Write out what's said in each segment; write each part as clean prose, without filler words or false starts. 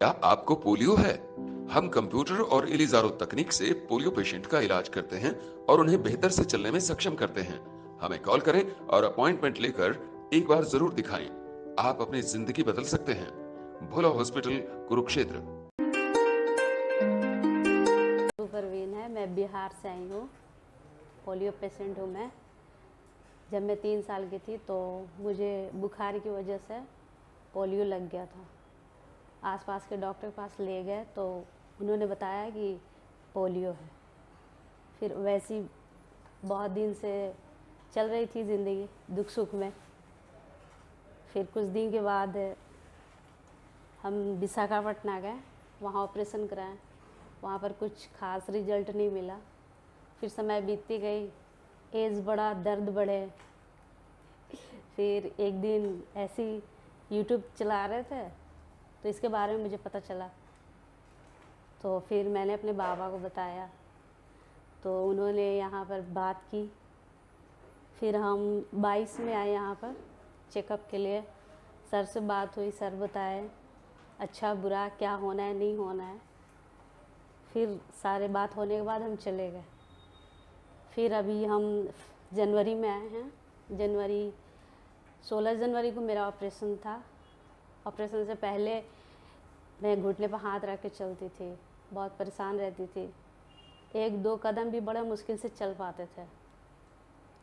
क्या आपको पोलियो है? हम कंप्यूटर और इलिजारो तकनीक से पोलियो पेशेंट का इलाज करते हैं और उन्हें बेहतर से चलने में सक्षम करते हैं। हमें कॉल करें और अपॉइंटमेंट लेकर एक बार जरूर दिखाएं। आप अपनी जिंदगी बदल सकते हैं। भोला हॉस्पिटल, कुरुक्षेत्र। परवीन है, मैं बिहार से आई हूँ। पोलियो पेशेंट हूँ मैं। जब मैं 3 साल की थी तो मुझे बुखार की वजह से पोलियो लग गया था। आसपास के डॉक्टर के पास ले गए तो उन्होंने बताया कि पोलियो है। फिर वैसी बहुत दिन से चल रही थी ज़िंदगी दुख सुख में। फिर कुछ दिन के बाद हम विशाखापट्टनम गए, वहाँ ऑपरेशन कराएं। वहाँ पर कुछ खास रिजल्ट नहीं मिला। फिर समय बीतती गई, एज बढ़ा, दर्द बढ़े। फिर एक दिन ऐसी यूट्यूब चला रहे थे तो इसके बारे में मुझे पता चला। तो फिर मैंने अपने बाबा को बताया तो उन्होंने यहाँ पर बात की। फिर हम 22 में आए यहाँ पर चेकअप के लिए। सर से बात हुई, सर बताए अच्छा बुरा क्या होना है नहीं होना है। फिर सारे बात होने के बाद हम चले गए। फिर अभी हम जनवरी में आए हैं। 16 जनवरी को मेरा ऑपरेशन था। ऑपरेशन से पहले मैं घुटने पर हाथ रख के चलती थी, बहुत परेशान रहती थी। 1-2 कदम भी बड़ा मुश्किल से चल पाते थे।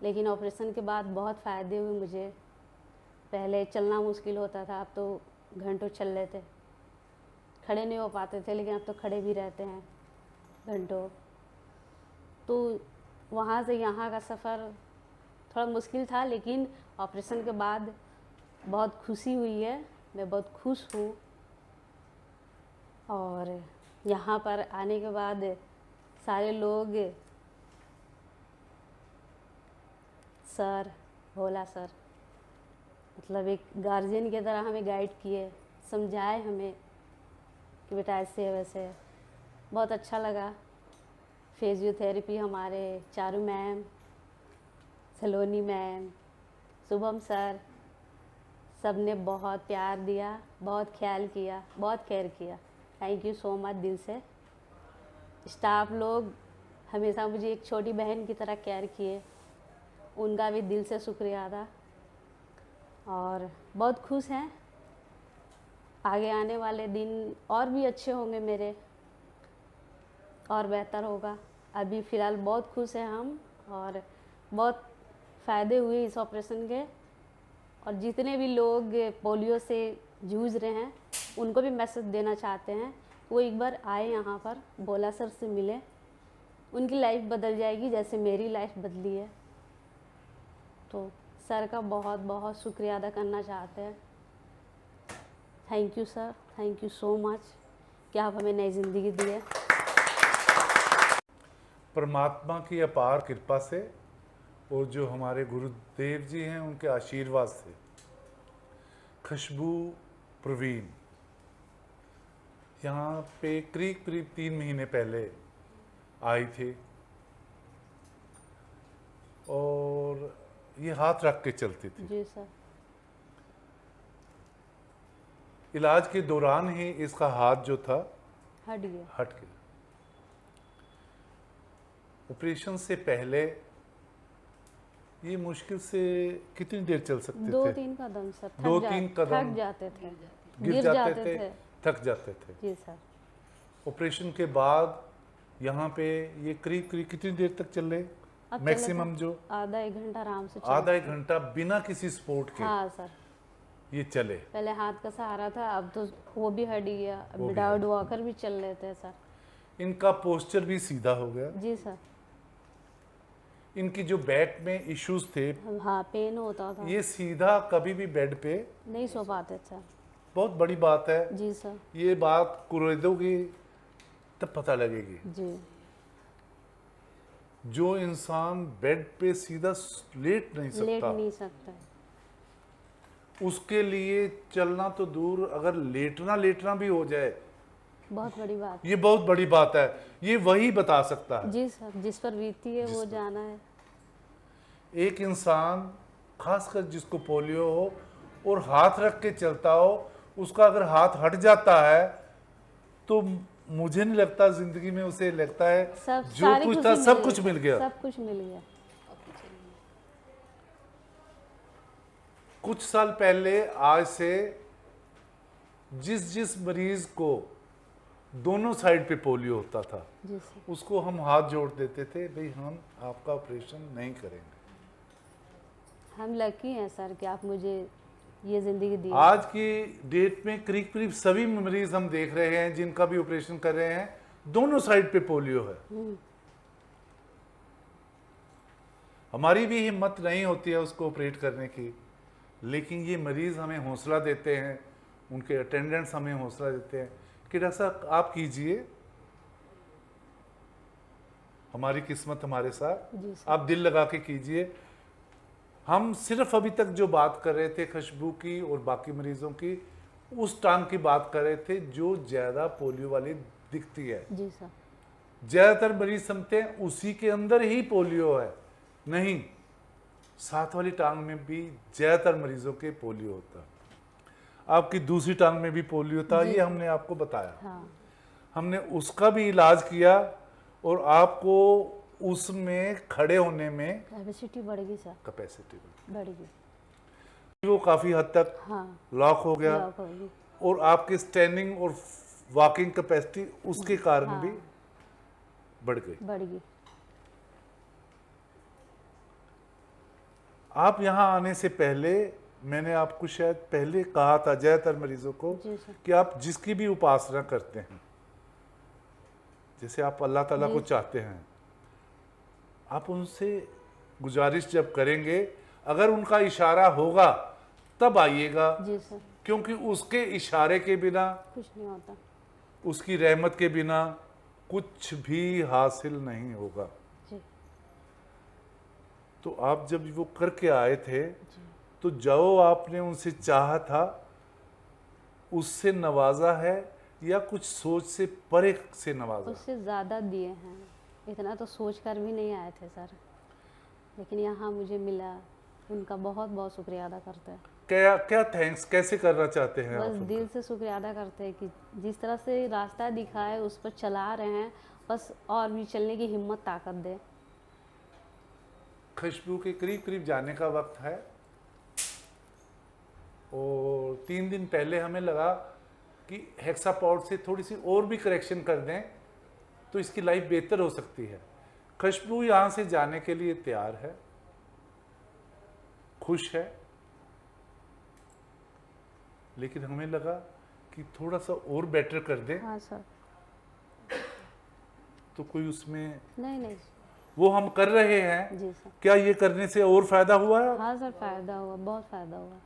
लेकिन ऑपरेशन के बाद बहुत फ़ायदे हुए मुझे। पहले चलना मुश्किल होता था, अब तो घंटों चल लेते। खड़े नहीं हो पाते थे, लेकिन अब तो खड़े भी रहते हैं घंटों। तो वहाँ से यहाँ का सफ़र थोड़ा मुश्किल था, लेकिन ऑपरेशन के बाद बहुत खुशी हुई है। मैं बहुत खुश हूँ। और यहाँ पर आने के बाद सारे लोग सर, भोला सर, मतलब एक गार्जियन की तरह हमें गाइड किए, समझाए हमें कि बेटा ऐसे है वैसे है। बहुत अच्छा लगा। फिजियोथेरेपी हमारे चारू मैम, सलोनी मैम, शुभम सर, सब ने बहुत प्यार दिया, बहुत ख्याल किया, बहुत केयर किया। थैंक यू सो मच दिल से। स्टाफ लोग हमेशा मुझे एक छोटी बहन की तरह केयर किए, उनका भी दिल से शुक्रिया अदा। और बहुत खुश हैं। आगे आने वाले दिन और भी अच्छे होंगे मेरे, और बेहतर होगा। अभी फ़िलहाल बहुत खुश हैं हम, और बहुत फ़ायदे हुए इस ऑपरेशन के। और जितने भी लोग पोलियो से जूझ रहे हैं उनको भी मैसेज देना चाहते हैं, वो एक बार आए यहाँ पर, भोला सर से मिले। उनकी लाइफ बदल जाएगी जैसे मेरी लाइफ बदली है। तो सर का बहुत बहुत शुक्रिया अदा करना चाहते हैं। Thank you sir, thank you so much कि आप हमें नई ज़िंदगी दी है। परमात्मा की अपार कृपा से और जो हमारे गुरुदेव जी हैं उनके आशीर्वाद से खुशबू प्रवीण यहाँ पे करीब 3 महीने पहले आई थी और ये हाथ रख के चलती थी। जी सर। इलाज के दौरान ही इसका हाथ जो था हट गया। हट गया। ऑपरेशन से पहले ये मुश्किल से कितनी देर चल सकते थे? 2-3 कदम सर। 2-3 कदम थक जाते थे, गिर जाते थे, थक जाते थे। जी सर। ऑपरेशन के बाद यहाँ पे ये करीब कितनी देर तक चल रहे? मैक्सिमम जो आधा 1 घंटा आराम से आधा 1 घंटा बिना किसी सपोर्ट के। हाँ सर। ये चले। पहले हाथ का सहारा था, अब तो वो भी हट गया। अब विदाउट वॉकर भी चल लेते हैं सर। इनका पोस्चर भी सीधा हो गया। जी सर। इनकी जो बैक में इश्यूज थे, हाँ पेन होता था, ये सीधा कभी भी बेड पे नहीं सो पाते थे। बहुत बड़ी बात है। जी सर। ये बात कुरेदोगी तब पता लगेगी। जी। जो इंसान बेड पे सीधा लेट नहीं सकता, उसके लिए चलना तो दूर, अगर लेटना भी हो जाए बहुत बड़ी बात। ये बहुत बड़ी बात है। ये वही बता सकता है। जी सर, जिस पर बीती है वो जाना है। एक इंसान खासकर जिसको पोलियो हो और हाथ रख के चलता हो, उसका अगर हाथ हट जाता है तो मुझे नहीं लगता जिंदगी में उसे लगता है सब जो सारी कुछ खुशी था सब मिल कुछ मिल गया। सब कुछ मिल गया। कुछ साल पहले आज से जिस मरीज को दोनों साइड पे पोलियो होता था जी सर। उसको हम हाथ जोड़ देते थे, भाई हम आपका ऑपरेशन नहीं करेंगे। हम लकी हैं सर कि आप मुझे ये ज़िंदगी दी। आज की डेट में करीब करीब सभी मरीज हम देख रहे हैं जिनका भी ऑपरेशन कर रहे हैं, दोनों साइड पे पोलियो है। हमारी भी हिम्मत नहीं होती है उसको ऑपरेट करने की, लेकिन ये मरीज हमें हौसला देते हैं, उनके अटेंडेंट्स हमें हौसला देते हैं कि डॉक्टर साहब आप कीजिए, हमारी किस्मत हमारे साथ, जी सर। आप दिल लगा के कीजिए। हम सिर्फ अभी तक जो बात कर रहे थे खुशबू की और बाकी मरीजों की, उस टांग की बात कर रहे थे जो ज़्यादा पोलियो वाली दिखती है। जी सर। ज़्यादातर मरीज समझते हैं उसी के अंदर ही पोलियो है, नहीं, साथ वाली टांग में भी ज़्यादातर मरीजों के पोलियो होता है। आपकी दूसरी टांग में भी पोलियो था, ये हमने आपको बताया। हाँ। हमने उसका भी इलाज किया और आपको उसमें खड़े होने में कैपेसिटी बढ़ गई सर। कैपेसिटी बढ़ गई। वो काफ़ी हद तक हाँ। लॉक हो गया लॉक हो गई। और आपकी स्टैंडिंग और वॉकिंग कैपेसिटी उसके कारण हाँ। भी बढ़ गई। बढ़ गई। आप यहाँ आने से पहले मैंने आपको शायद पहले कहा था ज़्यादातर मरीजों को जी सर। कि आप जिसकी भी उपासना करते हैं, जैसे आप अल्लाह ताला को चाहते हैं, आप उनसे गुजारिश जब करेंगे, अगर उनका इशारा होगा तब आइएगा, जी सर। क्योंकि उसके इशारे के बिना, कुछ नहीं होता। उसकी रहमत के बिना कुछ भी हासिल नहीं होगा। जी। तो आप जब वो करके आए थे तो जो आपने उनसे चाहा था उससे नवाजा है या कुछ सोच से परे से नवाजा? उससे ज़्यादा दिए हैं, इतना तो सोच कर भी नहीं आए थे सर, लेकिन यहाँ मुझे मिला, उनका बहुत बहुत शुक्रिया अदा करते हैं। क्या क्या थैंक्स कैसे करना चाहते हैं बस आप? दिल से शुक्रिया अदा करते हैं कि जिस तरह से रास्ता दिखाए उस पर चला रहे हैं, बस और भी चलने की हिम्मत ताकत दे। खुशबू के करीब करीब जाने का वक्त है और 3 दिन पहले हमें लगा कि हेक्सापॉड से थोड़ी सी और भी करेक्शन कर दें तो इसकी लाइफ बेहतर हो सकती है। खुशबू यहाँ से जाने के लिए तैयार है, खुश है, लेकिन हमें लगा कि थोड़ा सा और बेटर कर दें। हाँ सर। तो कोई उसमें नहीं। वो हम कर रहे हैं। जी सर। क्या ये करने से और फायदा हुआ है? हाँ सर, फ़ायदा हुआ, बहुत फ़ायदा हुआ।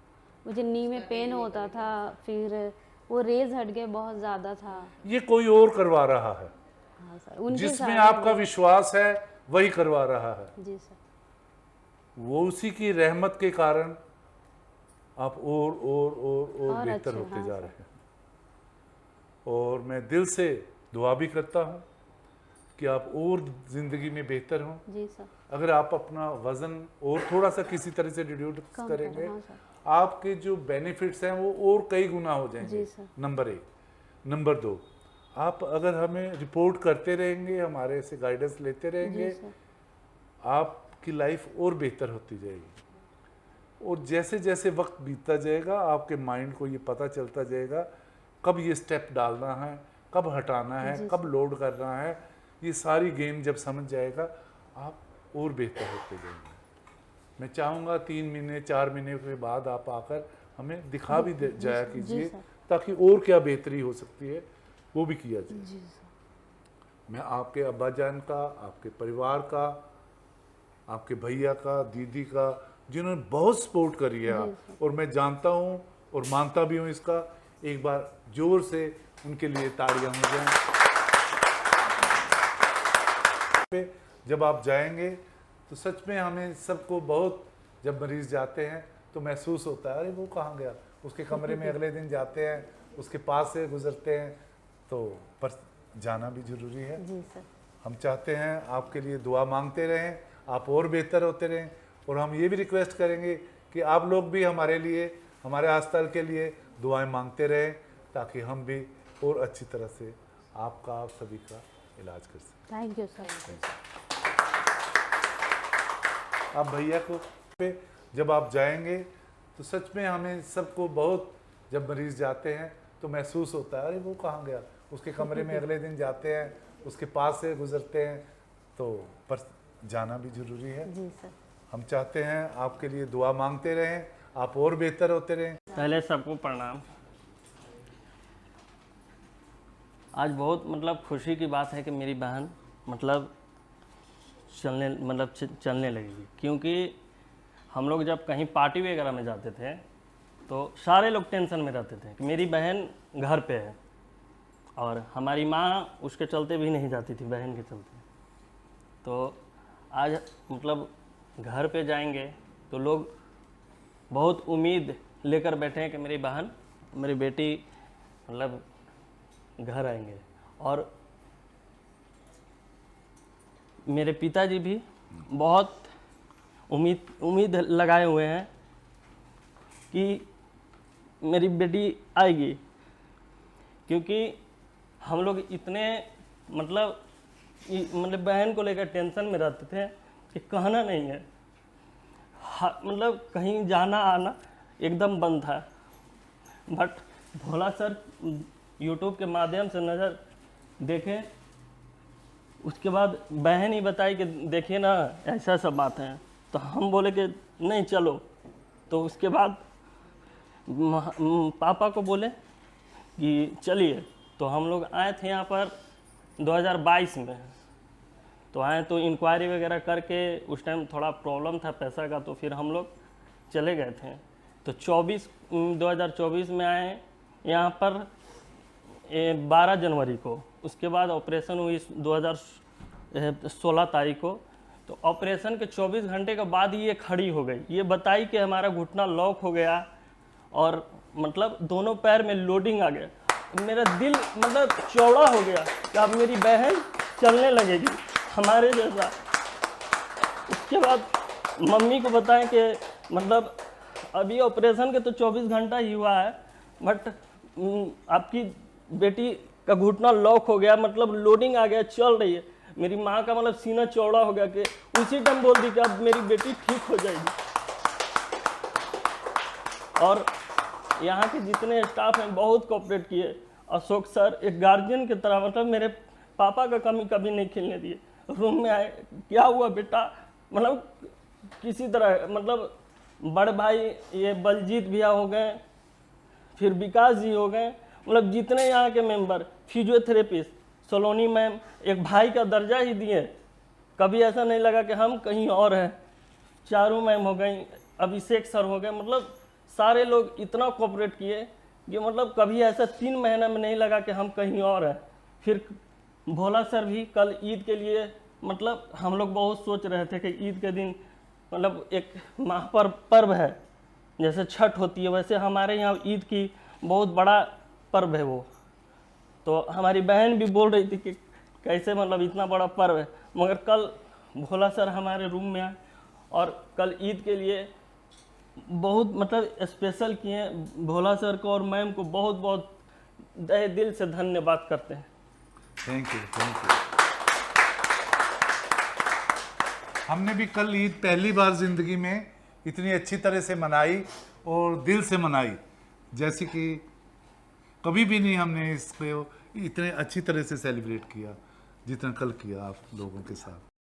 मुझे नी में पेन होता था, फिर वो रेज हट गए, बहुत ज़्यादा था। ये कोई और करवा रहा है। हाँ सर। उनके जिसमें साथ आपका विश्वास है वही करवा रहा है। जी सर। वो उसी की रहमत के कारण आप और बेहतर अच्छे, होते हाँ जा सर। रहे हैं। और मैं दिल से दुआ भी करता हूँ कि आप और जिंदगी में बेहतर हों। जी सर। अगर आप अपना वजन और थोड़ा सा किसी तरह से रिड्यूस कम करेंगे, करें, हाँ सर। आपके जो बेनिफिट्स हैं वो और कई गुना हो जाएंगे। जी सर। नंबर 1। नंबर 2, आप अगर हमें रिपोर्ट करते रहेंगे, हमारे से गाइडेंस लेते रहेंगे, जी सर। आपकी लाइफ और बेहतर होती जाएगी। और जैसे जैसे वक्त बीतता जाएगा आपके माइंड को ये पता चलता जाएगा कब ये स्टेप डालना है, कब हटाना है, जी कब लोड करना है। ये सारी गेम जब समझ जाएगा आप और बेहतर होते जाएंगे। मैं चाहूँगा 3 महीने 4 महीने के बाद आप आकर हमें दिखा भी जाया जी कीजिए, सर। ताकि और क्या बेहतरी हो सकती है वो भी किया जाए। जी सर। मैं आपके अब्बा जान का, आपके परिवार का, आपके भैया का, दीदी का, जिन्होंने बहुत सपोर्ट करी है और मैं जानता हूँ और मानता भी हूँ इसका, एक बार जोर से उनके लिए ताड़ियाँ हो जाएं। जब आप जाएंगे तो सच में हमें सबको बहुत, जब मरीज जाते हैं तो महसूस होता है, अरे वो कहाँ गया, उसके कमरे में अगले दिन जाते हैं, उसके पास से गुजरते हैं, तो पर जाना भी ज़रूरी है। जी सर। हम चाहते हैं आपके लिए दुआ मांगते रहें, आप और बेहतर होते रहें, और हम ये भी रिक्वेस्ट करेंगे कि आप लोग भी हमारे लिए, हमारे अस्पताल के लिए दुआएं मांगते रहें, ताकि हम भी और अच्छी तरह से आपका, आप सभी का इलाज कर सकें। Thank you sir. आप भैया को पे जब आप जाएंगे तो सच में हमें सबको बहुत, जब मरीज जाते हैं तो महसूस होता है अरे वो कहाँ गया, उसके कमरे में अगले दिन जाते हैं, उसके पास से गुजरते हैं, तो पर जाना भी ज़रूरी है। जी सर। हम चाहते हैं आपके लिए दुआ मांगते रहें, आप और बेहतर होते रहें। पहले सबको प्रणाम। आज बहुत मतलब खुशी की बात है कि मेरी बहन मतलब चलने लगेगी, क्योंकि हम लोग जब कहीं पार्टी वगैरह में जाते थे तो सारे लोग टेंशन में रहते थे कि मेरी बहन घर पे है, और हमारी माँ उसके चलते भी नहीं जाती थी, बहन के चलते। तो आज मतलब घर पे जाएंगे तो लोग बहुत उम्मीद लेकर बैठे हैं कि मेरी बहन, मेरी बेटी मतलब घर आएंगे। और मेरे पिताजी भी बहुत उम्मीद लगाए हुए हैं कि मेरी बेटी आएगी, क्योंकि हम लोग इतने मतलब बहन को लेकर टेंशन में रहते थे कि कहना नहीं है। मतलब कहीं जाना आना एकदम बंद था, बट भोला सर यूट्यूब के माध्यम से नज़र देखे, उसके बाद बहन ही बताई कि देखिए ना ऐसा ऐसा बात है, तो हम बोले कि नहीं चलो। तो उसके बाद पापा को बोले कि चलिए, तो हम लोग आए थे यहाँ पर 2022 में। तो आए तो इंक्वायरी वगैरह करके, उस टाइम थोड़ा प्रॉब्लम था पैसा का, तो फिर हम लोग चले गए थे। तो 2024 में आए यहाँ पर 12 जनवरी को। उसके बाद ऑपरेशन हुई 2016 तारीख को। तो ऑपरेशन के 24 घंटे के बाद ये खड़ी हो गई, ये बताई कि हमारा घुटना लॉक हो गया और मतलब दोनों पैर में लोडिंग आ गया। मेरा दिल मतलब चौड़ा हो गया कि अब मेरी बहन चलने लगेगी हमारे जैसा। उसके बाद मम्मी को बताएं कि मतलब अभी ऑपरेशन के तो 24 घंटा ही हुआ है, बट आपकी बेटी का घुटना लॉक हो गया, मतलब लोडिंग आ गया, चल रही है। मेरी माँ का मतलब सीना चौड़ा हो गया कि उसी टाइम बोल दी कि अब मेरी बेटी ठीक हो जाएगी। और यहाँ के जितने स्टाफ हैं बहुत कोऑपरेट किए। अशोक सर एक गार्जियन की तरह, मतलब मेरे पापा का कमी कभी नहीं खिलने दिए। रूम में आए, क्या हुआ बेटा, मतलब किसी तरह, मतलब बड़े भाई ये बलजीत भैया हो गए, फिर विकास जी हो गए, मतलब जितने यहाँ के मेंबर, फिजियोथेरेपिस्ट, सलोनी मैम एक भाई का दर्जा ही दिए। कभी ऐसा नहीं लगा कि हम कहीं और हैं। चारों मैम हो गई, अभिषेक सर हो गए, मतलब सारे लोग इतना कोऑपरेट किए कि मतलब कभी ऐसा 3 महीना में नहीं लगा कि हम कहीं और हैं। फिर भोला सर भी कल ईद के लिए, मतलब हम लोग बहुत सोच रहे थे कि ईद के दिन मतलब एक पर्व है, जैसे छठ होती है वैसे हमारे यहाँ ईद की बहुत बड़ा पर्व है वो। तो हमारी बहन भी बोल रही थी कि कैसे मतलब इतना बड़ा पर्व है, मगर कल भोला सर हमारे रूम में आए और कल ईद के लिए बहुत मतलब स्पेशल किए। भोला सर को और मैम को बहुत बहुत तहे दिल से धन्यवाद करते हैं। Thank you, thank you. हमने भी कल ईद पहली बार ज़िंदगी में इतनी अच्छी तरह से मनाई और दिल से मनाई, जैसे कि कभी भी नहीं हमने इसको इतने अच्छी तरह से सेलिब्रेट किया जितना कल किया आप लोगों के साथ।